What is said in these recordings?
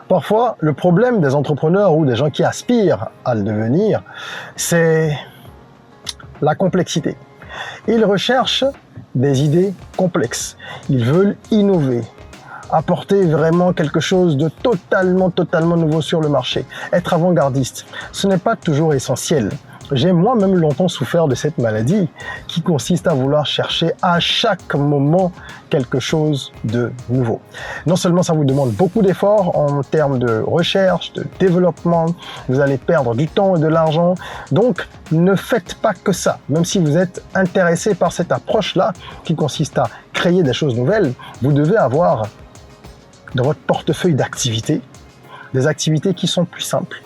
Parfois, le problème des entrepreneurs ou des gens qui aspirent à le devenir, c'est la complexité. Ils recherchent des idées complexes. Ils veulent innover, apporter vraiment quelque chose de totalement nouveau sur le marché. Être avant-gardiste, ce n'est pas toujours essentiel. J'ai moi-même longtemps souffert de cette maladie qui consiste à vouloir chercher à chaque moment quelque chose de nouveau. Non seulement ça vous demande beaucoup d'efforts en termes de recherche, de développement, vous allez perdre du temps et de l'argent. Donc, ne faites pas que ça. Même si vous êtes intéressé par cette approche-là qui consiste à créer des choses nouvelles, vous devez avoir dans votre portefeuille d'activités des activités qui sont plus simples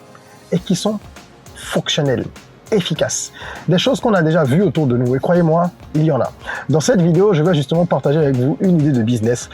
et qui sont fonctionnelles, efficaces. Des choses qu'on a déjà vues autour de nous et croyez-moi, il y en a. Dans cette vidéo, je vais justement partager avec vous une idée de business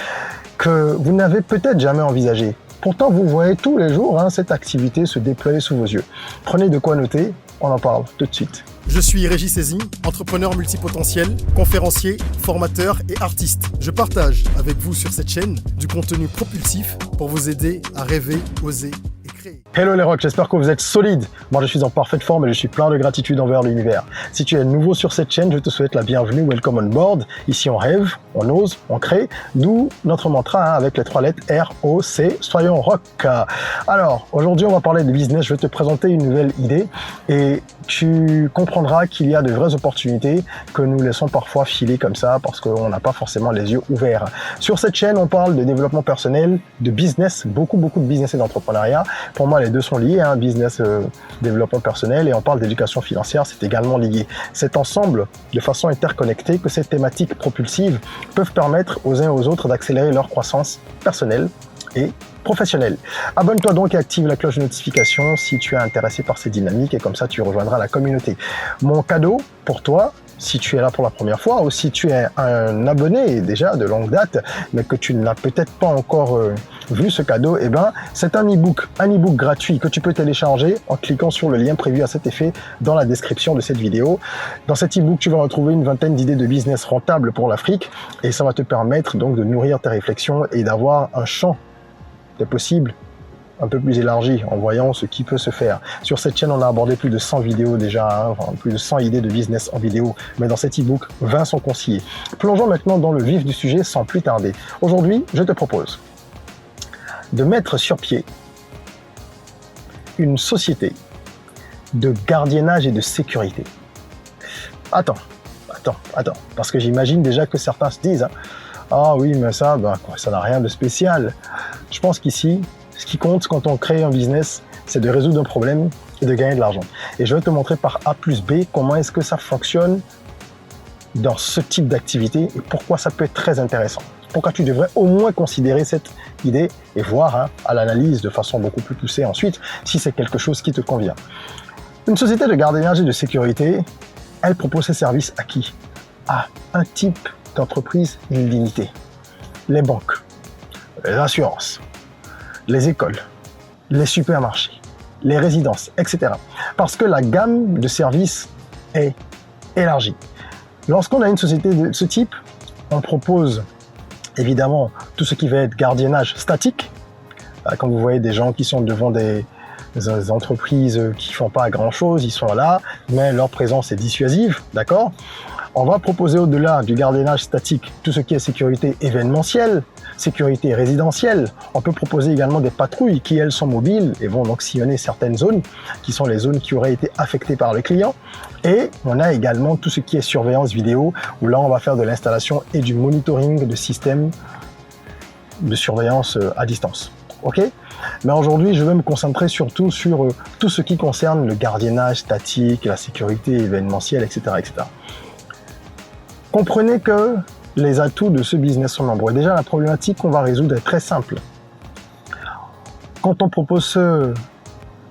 que vous n'avez peut-être jamais envisagée. Pourtant, vous voyez tous les jours cette activité se déployer sous vos yeux. Prenez de quoi noter, on en parle tout de suite. Je suis Régis Saizy, entrepreneur multipotentiel, conférencier, formateur et artiste. Je partage avec vous sur cette chaîne du contenu propulsif pour vous aider à rêver, oser et créer. Hello les rocks, j'espère que vous êtes solides. Moi je suis en parfaite forme et je suis plein de gratitude envers l'univers. Si tu es nouveau sur cette chaîne, je te souhaite la bienvenue, welcome on board. Ici on rêve, on ose, on crée, d'où notre mantra avec les 3 lettres R-O-C, soyons rock. Alors aujourd'hui on va parler de business, je vais te présenter une nouvelle idée et tu comprendras qu'il y a de vraies opportunités que nous laissons parfois filer comme ça parce qu'on n'a pas forcément les yeux ouverts. Sur cette chaîne, on parle de développement personnel, de business, beaucoup de business et d'entrepreneuriat. Pour moi, les deux sont liés, business, développement personnel, et on parle d'éducation financière, c'est également lié. C'est ensemble, de façon interconnectée, que ces thématiques propulsives peuvent permettre aux uns et aux autres d'accélérer leur croissance personnelle et professionnel. Abonne-toi donc et active la cloche de notification si tu es intéressé par ces dynamiques et comme ça tu rejoindras la communauté. Mon cadeau pour toi, si tu es là pour la première fois ou si tu es un abonné déjà de longue date mais que tu n'as peut-être pas encore vu ce cadeau, c'est un e-book gratuit que tu peux télécharger en cliquant sur le lien prévu à cet effet dans la description de cette vidéo. Dans cet e-book, tu vas retrouver une vingtaine d'idées de business rentables pour l'Afrique et ça va te permettre donc de nourrir tes réflexions et d'avoir un champ des possibles un peu plus élargi en voyant ce qui peut se faire. Sur cette chaîne, on a abordé plus de 100 vidéos déjà, plus de 100 idées de business en vidéo, mais dans cet e-book, 20 sont conseillés. Plongeons maintenant dans le vif du sujet sans plus tarder. Aujourd'hui, je te propose de mettre sur pied une société de gardiennage et de sécurité. Attends, parce que j'imagine déjà que certains se disent ah oui, mais ça n'a rien de spécial. Je pense qu'ici, ce qui compte quand on crée un business, c'est de résoudre un problème et de gagner de l'argent. Et je vais te montrer par A plus B comment est-ce que ça fonctionne dans ce type d'activité et pourquoi ça peut être très intéressant. Pourquoi tu devrais au moins considérer cette idée et voir à l'analyse de façon beaucoup plus poussée ensuite si c'est quelque chose qui te convient. Une société de gardiennage et de sécurité, elle propose ses services à qui? À un type d'entreprise limitée. Les banques, les assurances, les écoles, les supermarchés, les résidences, etc. Parce que la gamme de services est élargie. Lorsqu'on a une société de ce type, on propose évidemment tout ce qui va être gardiennage statique. Quand vous voyez des gens qui sont devant des entreprises qui font pas grand chose, ils sont là, mais leur présence est dissuasive, d'accord? On va proposer au-delà du gardiennage statique tout ce qui est sécurité événementielle, sécurité résidentielle. On peut proposer également des patrouilles qui, elles, sont mobiles et vont donc sillonner certaines zones qui sont les zones qui auraient été affectées par le client. Et on a également tout ce qui est surveillance vidéo où là, on va faire de l'installation et du monitoring de systèmes de surveillance à distance. Ok? Mais aujourd'hui, je vais me concentrer surtout sur tout ce qui concerne le gardiennage statique, la sécurité événementielle, etc., etc. Comprenez que les atouts de ce business sont nombreux. Déjà, la problématique qu'on va résoudre est très simple. Quand on propose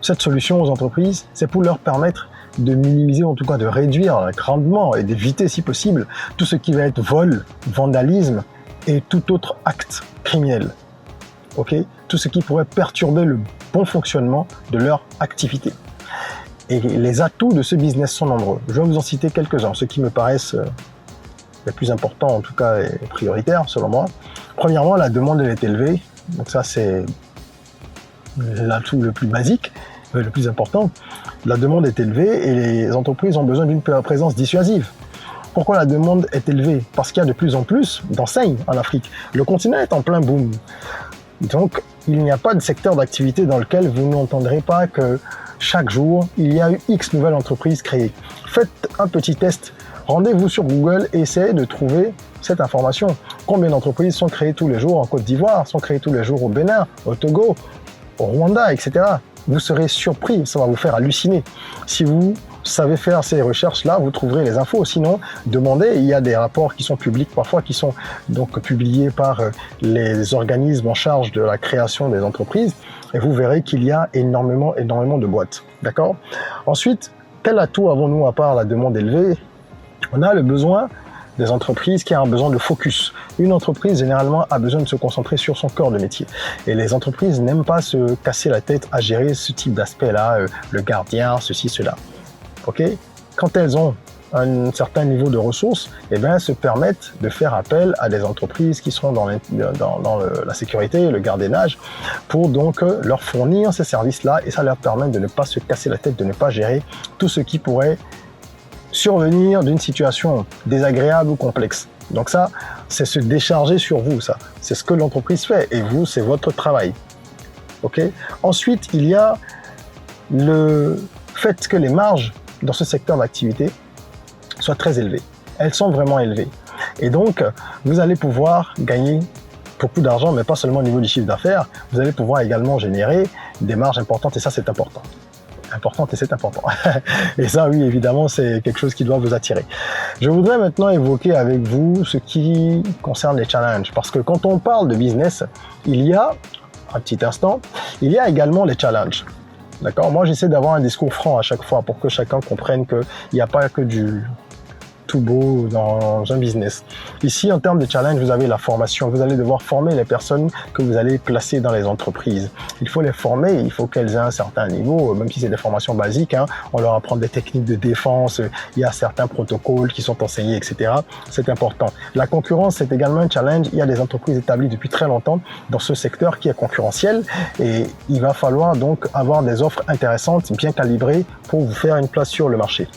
cette solution aux entreprises, c'est pour leur permettre de minimiser, en tout cas de réduire grandement et d'éviter si possible tout ce qui va être vol, vandalisme et tout autre acte criminel. Okay? Tout ce qui pourrait perturber le bon fonctionnement de leur activité. Et les atouts de ce business sont nombreux. Je vais vous en citer quelques-uns, ceux qui me paraissent les plus importants en tout cas et prioritaires selon moi. Premièrement, la demande elle est élevée, donc ça c'est l'atout le plus basique, le plus important, la demande est élevée et les entreprises ont besoin d'une présence dissuasive. Pourquoi la demande est élevée? Parce qu'il y a de plus en plus d'enseignes en Afrique. Le continent est en plein boom. Donc, il n'y a pas de secteur d'activité dans lequel vous n'entendrez pas que chaque jour, il y a eu X nouvelles entreprises créées. Faites un petit test. Rendez-vous sur Google et essayez de trouver cette information. Combien d'entreprises sont créées tous les jours en Côte d'Ivoire, sont créées tous les jours au Bénin, au Togo, au Rwanda, etc. Vous serez surpris, ça va vous faire halluciner. Si vous savez faire ces recherches-là, vous trouverez les infos. Sinon, demandez, il y a des rapports qui sont publics parfois, qui sont donc publiés par les organismes en charge de la création des entreprises, et vous verrez qu'il y a énormément de boîtes. D'accord? Ensuite, quel atout avons-nous à part la demande élevée? On a le besoin des entreprises qui ont un besoin de focus. Une entreprise, généralement, a besoin de se concentrer sur son cœur de métier. Et les entreprises n'aiment pas se casser la tête à gérer ce type d'aspect-là, le gardien, ceci, cela. Ok? Quand elles ont un certain niveau de ressources, eh bien, elles se permettent de faire appel à des entreprises qui sont dans la sécurité, le gardiennage, pour donc leur fournir ces services-là, et ça leur permet de ne pas se casser la tête, de ne pas gérer tout ce qui pourrait survenir d'une situation désagréable ou complexe. Donc ça, c'est se décharger sur vous, ça. C'est ce que l'entreprise fait, et vous, c'est votre travail. Ok? Ensuite, il y a le fait que les marges dans ce secteur d'activité soient très élevées. Elles sont vraiment élevées. Et donc, vous allez pouvoir gagner beaucoup d'argent, mais pas seulement au niveau du chiffre d'affaires. Vous allez pouvoir également générer des marges importantes, et ça, c'est important. C'est important. Et ça, oui, évidemment, c'est quelque chose qui doit vous attirer. Je voudrais maintenant évoquer avec vous ce qui concerne les challenges. Parce que quand on parle de business, il y a, un petit instant, il y a également les challenges. D'accord? Moi, j'essaie d'avoir un discours franc à chaque fois pour que chacun comprenne qu'il n'y a pas que du tout beau dans un business. Ici, en termes de challenge, vous avez la formation. Vous allez devoir former les personnes que vous allez placer dans les entreprises. Il faut les former, il faut qu'elles aient un certain niveau, même si c'est des formations basiques, hein, on leur apprend des techniques de défense, il y a certains protocoles qui sont enseignés, etc. C'est important. La concurrence, c'est également un challenge. Il y a des entreprises établies depuis très longtemps dans ce secteur qui est concurrentiel, et il va falloir donc avoir des offres intéressantes, bien calibrées pour vous faire une place sur le marché.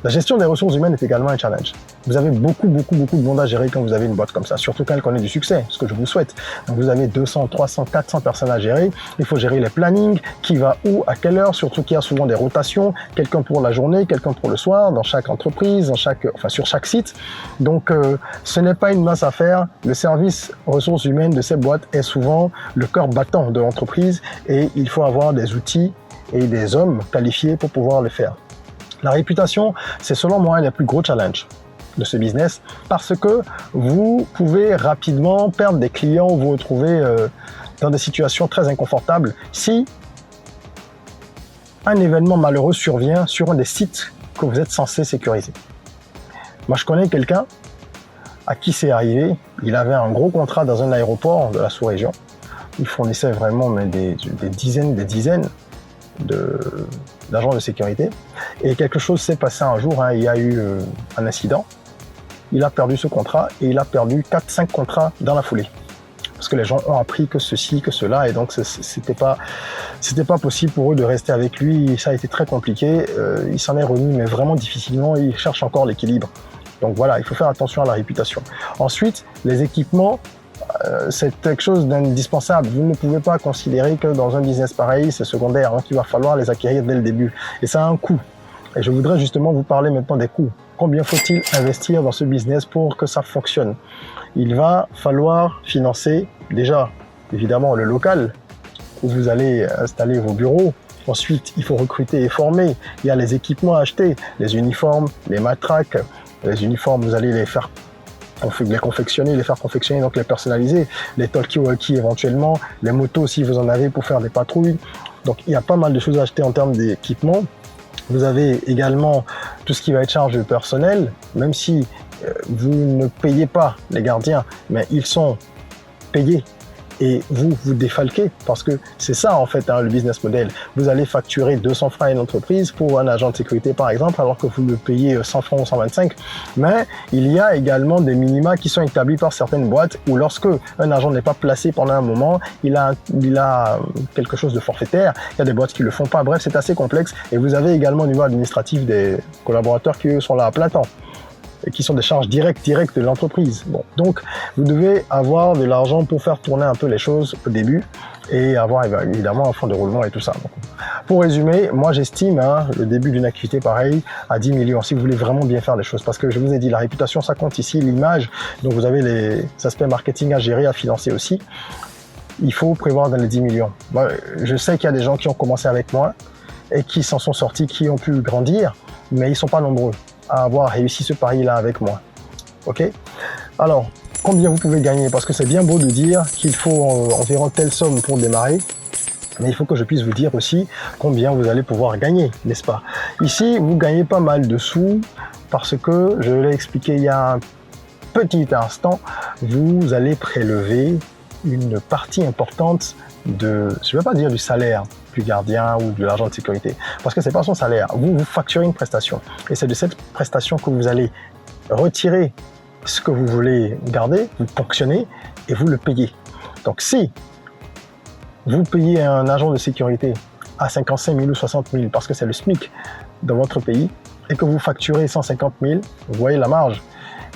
La gestion des ressources humaines est également un challenge. Vous avez beaucoup de monde à gérer quand vous avez une boîte comme ça, surtout quand elle connaît du succès, ce que je vous souhaite. Donc vous avez 200, 300, 400 personnes à gérer. Il faut gérer les plannings, qui va où, à quelle heure, surtout qu'il y a souvent des rotations, quelqu'un pour la journée, quelqu'un pour le soir, dans chaque entreprise, sur chaque site. Donc ce n'est pas une mince affaire. Le service ressources humaines de ces boîtes est souvent le cœur battant de l'entreprise, et il faut avoir des outils et des hommes qualifiés pour pouvoir le faire. La réputation, c'est selon moi un des plus gros challenges de ce business, parce que vous pouvez rapidement perdre des clients ou vous retrouver dans des situations très inconfortables si un événement malheureux survient sur un des sites que vous êtes censé sécuriser. Moi, je connais quelqu'un à qui c'est arrivé. Il avait un gros contrat dans un aéroport de la sous-région. Il fournissait vraiment des dizaines d'agents de sécurité, et quelque chose s'est passé un jour, hein, il y a eu un incident, il a perdu ce contrat, et il a perdu 4-5 contrats dans la foulée, parce que les gens ont appris que ceci, que cela, et donc c'était pas possible pour eux de rester avec lui, ça a été très compliqué, il s'en est remis, mais vraiment difficilement, et il cherche encore l'équilibre. Donc voilà, il faut faire attention à la réputation. Ensuite, les équipements, c'est quelque chose d'indispensable. Vous ne pouvez pas considérer que dans un business pareil, c'est secondaire, hein, qu'il va falloir les acquérir dès le début. Et ça a un coût. Et je voudrais justement vous parler maintenant des coûts. Combien faut-il investir dans ce business pour que ça fonctionne? Il va falloir financer déjà, évidemment, le local où vous allez installer vos bureaux. Ensuite, il faut recruter et former. Il y a les équipements à acheter, les uniformes, les matraques. Les uniformes, vous allez les faire confectionner, donc les personnaliser, les talkie-walkie éventuellement, les motos si vous en avez pour faire des patrouilles. Donc il y a pas mal de choses à acheter en termes d'équipement. Vous avez également tout ce qui va être charge de personnel, même si vous ne payez pas les gardiens, mais ils sont payés et vous défalquez, parce que c'est ça en fait le business model. Vous allez facturer 200 francs à une entreprise pour un agent de sécurité par exemple, alors que vous le payez 100 francs ou 125, mais il y a également des minima qui sont établis par certaines boîtes où lorsque un agent n'est pas placé pendant un moment, il a quelque chose de forfaitaire. Il y a des boîtes qui le font pas. Bref, c'est assez complexe. Et vous avez également au niveau administratif des collaborateurs qui eux sont là à plein temps et qui sont des charges directes de l'entreprise. Bon, donc vous devez avoir de l'argent pour faire tourner un peu les choses au début et avoir évidemment un fonds de roulement et tout ça. Donc, pour résumer, moi j'estime le début d'une activité pareille à 10 millions si vous voulez vraiment bien faire les choses, parce que je vous ai dit, la réputation ça compte ici, l'image, donc vous avez les aspects marketing à gérer, à financer aussi. Il faut prévoir dans les 10 millions. Moi, je sais qu'il y a des gens qui ont commencé avec moi et qui s'en sont sortis, qui ont pu grandir, mais ils ne sont pas nombreux à avoir réussi ce pari-là avec moi. Ok? Alors, combien vous pouvez gagner? Parce que c'est bien beau de dire qu'il faut environ telle somme pour démarrer, mais il faut que je puisse vous dire aussi combien vous allez pouvoir gagner, n'est-ce pas? Ici, vous gagnez pas mal de sous parce que, je l'ai expliqué il y a un petit instant, vous allez prélever une partie importante de, je ne vais pas dire du salaire du gardien ou de l'agent de sécurité, parce que c'est pas son salaire. Vous facturez une prestation, et c'est de cette prestation que vous allez retirer ce que vous voulez garder, vous ponctionnez et vous le payez. Donc si vous payez un agent de sécurité à 55 000 ou 60 000 parce que c'est le SMIC dans votre pays et que vous facturez 150 000, vous voyez la marge.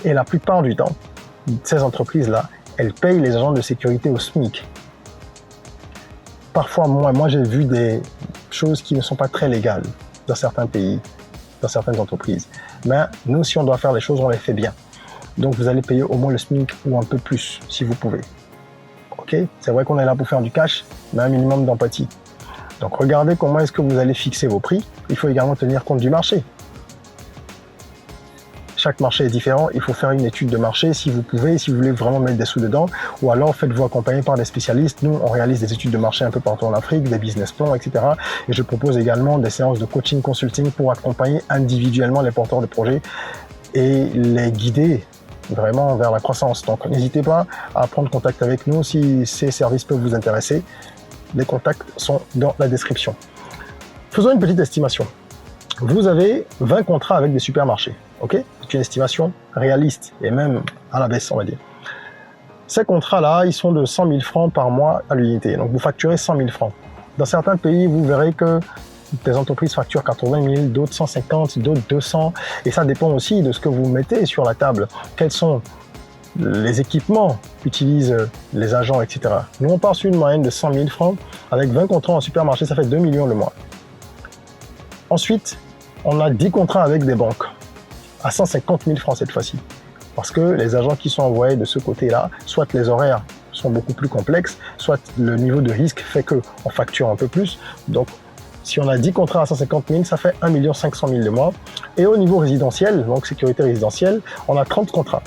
Et la plupart du temps, ces entreprises-là, elles payent les agents de sécurité au SMIC. Parfois, moi j'ai vu des choses qui ne sont pas très légales dans certains pays, dans certaines entreprises. Mais nous, si on doit faire les choses, on les fait bien. Donc vous allez payer au moins le SMIC ou un peu plus, si vous pouvez. Ok? C'est vrai qu'on est là pour faire du cash, mais un minimum d'empathie. Donc regardez comment est-ce que vous allez fixer vos prix. Il faut également tenir compte du marché. Chaque marché est différent, il faut faire une étude de marché si vous pouvez, si vous voulez vraiment mettre des sous dedans, ou alors faites-vous accompagner par des spécialistes. Nous, on réalise des études de marché un peu partout en Afrique, des business plans, etc. Et je propose également des séances de coaching consulting pour accompagner individuellement les porteurs de projets et les guider vraiment vers la croissance. Donc n'hésitez pas à prendre contact avec nous si ces services peuvent vous intéresser. Les contacts sont dans la description. Faisons une petite estimation. Vous avez 20 contrats avec des supermarchés, ok? C'est une estimation réaliste et même à la baisse, on va dire. Ces contrats-là, ils sont de 100 000 francs par mois à l'unité, donc vous facturez 100 000 francs. Dans certains pays, vous verrez que des entreprises facturent 80 000, d'autres 150, d'autres 200, et ça dépend aussi de ce que vous mettez sur la table. Quels sont les équipements qu'utilisent les agents, etc. Nous, on part sur une moyenne de 100 000 francs. Avec 20 contrats en supermarché, ça fait 2 millions le mois. Ensuite, on a 10 contrats avec des banques, à 150 000 francs cette fois-ci. Parce que les agents qui sont envoyés de ce côté-là, soit les horaires sont beaucoup plus complexes, soit le niveau de risque fait qu'on facture un peu plus. Donc, si on a 10 contrats à 150 000, ça fait 1 500 000 le mois. Et au niveau résidentiel, donc sécurité résidentielle, on a 30 contrats.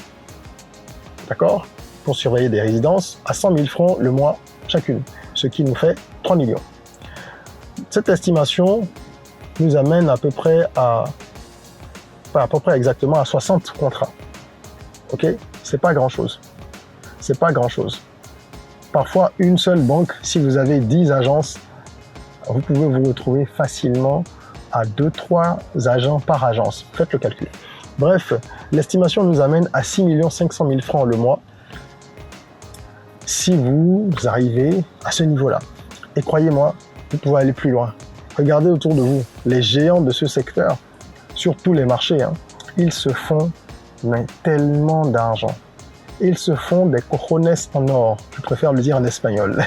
D'accord? Pour surveiller des résidences à 100 000 francs le mois chacune, ce qui nous fait 3 millions. Cette estimation nous amène à peu près exactement à 60 contrats. Ok? C'est pas grand chose. C'est pas grand chose. Parfois, une seule banque, si vous avez 10 agences, vous pouvez vous retrouver facilement à 2-3 agents par agence. Faites le calcul. Bref, l'estimation nous amène à 6 500 000 francs le mois si vous arrivez à ce niveau-là. Et croyez-moi, vous pouvez aller plus loin. Regardez autour de vous, les géants de ce secteur, sur tous les marchés, ils se font tellement d'argent. Ils se font des cojones en or. Je préfère le dire en espagnol.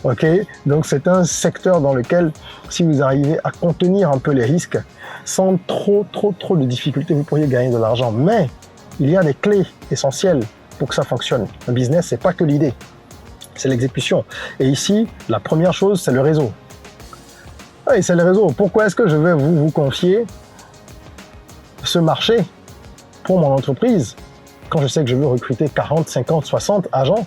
Ok? Donc c'est un secteur dans lequel, si vous arrivez à contenir un peu les risques, sans trop de difficultés, vous pourriez gagner de l'argent. Mais il y a des clés essentielles pour que ça fonctionne. Un business, c'est pas que l'idée, c'est l'exécution. Et ici, la première chose, c'est le réseau. Oui, c'est le réseau. Pourquoi est-ce que je vais vous confier ce marché pour mon entreprise quand je sais que je veux recruter 40, 50, 60 agents,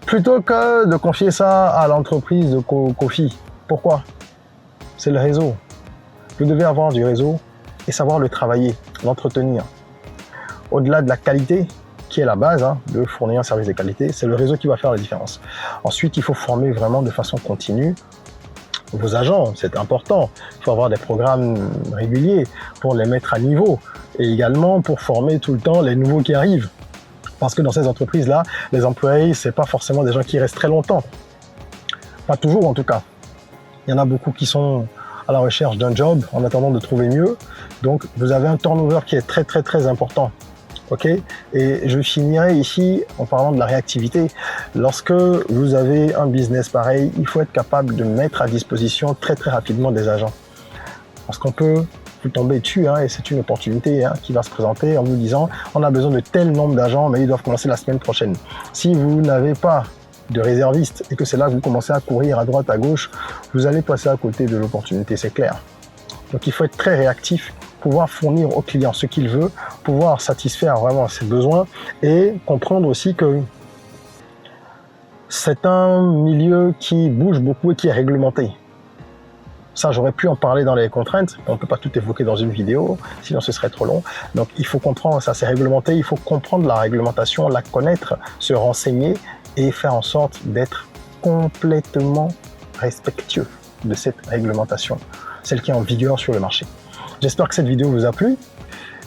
plutôt que de confier ça à l'entreprise de Kofi? Pourquoi? C'est le réseau. Vous devez avoir du réseau et savoir le travailler, l'entretenir. Au-delà de la qualité qui est la base de fournir un service de qualité. C'est le réseau qui va faire la différence. Ensuite, il faut former vraiment de façon continue vos agents, c'est important. Il faut avoir des programmes réguliers pour les mettre à niveau et également pour former tout le temps les nouveaux qui arrivent. Parce que dans ces entreprises-là, les employés, c'est pas forcément des gens qui restent très longtemps. Pas toujours en tout cas. Il y en a beaucoup qui sont à la recherche d'un job en attendant de trouver mieux. Donc, vous avez un turnover qui est très, très, très important. Ok, et je finirai ici en parlant de la réactivité. Lorsque vous avez un business pareil, il faut être capable de mettre à disposition très très rapidement des agents. Parce qu'on peut vous tomber dessus et c'est une opportunité qui va se présenter en vous disant on a besoin de tel nombre d'agents mais ils doivent commencer la semaine prochaine. Si vous n'avez pas de réservistes et que c'est là que vous commencez à courir à droite à gauche, vous allez passer à côté de l'opportunité, c'est clair. Donc il faut être très réactif, pouvoir fournir au client ce qu'il veut, pouvoir satisfaire vraiment ses besoins et comprendre aussi que c'est un milieu qui bouge beaucoup et qui est réglementé. Ça, j'aurais pu en parler dans les contraintes, on ne peut pas tout évoquer dans une vidéo, sinon ce serait trop long. Donc il faut comprendre, ça c'est réglementé, il faut comprendre la réglementation, la connaître, se renseigner et faire en sorte d'être complètement respectueux de cette réglementation, celle qui est en vigueur sur le marché. J'espère que cette vidéo vous a plu.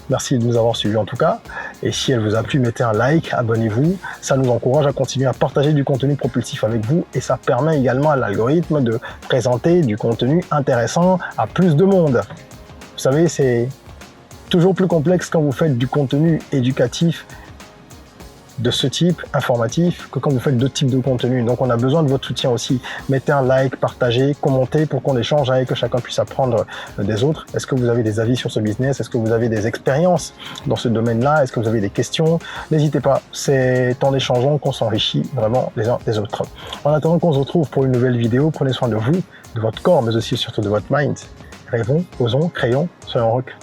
Merci de nous avoir suivis en tout cas. Et si elle vous a plu, mettez un like, abonnez-vous. Ça nous encourage à continuer à partager du contenu propulsif avec vous et ça permet également à l'algorithme de présenter du contenu intéressant à plus de monde. Vous savez, c'est toujours plus complexe quand vous faites du contenu éducatif de ce type, informatif, que quand vous faites d'autres types de contenu. Donc on a besoin de votre soutien aussi. Mettez un like, partagez, commentez pour qu'on échange et que chacun puisse apprendre des autres. Est-ce que vous avez des avis sur ce business? Est-ce que vous avez des expériences dans ce domaine-là? Est-ce que vous avez des questions? N'hésitez pas, c'est en échangeant qu'on s'enrichit vraiment les uns des autres. En attendant qu'on se retrouve pour une nouvelle vidéo, prenez soin de vous, de votre corps, mais aussi surtout de votre mind. Rêvons, osons, créons, soyons rock.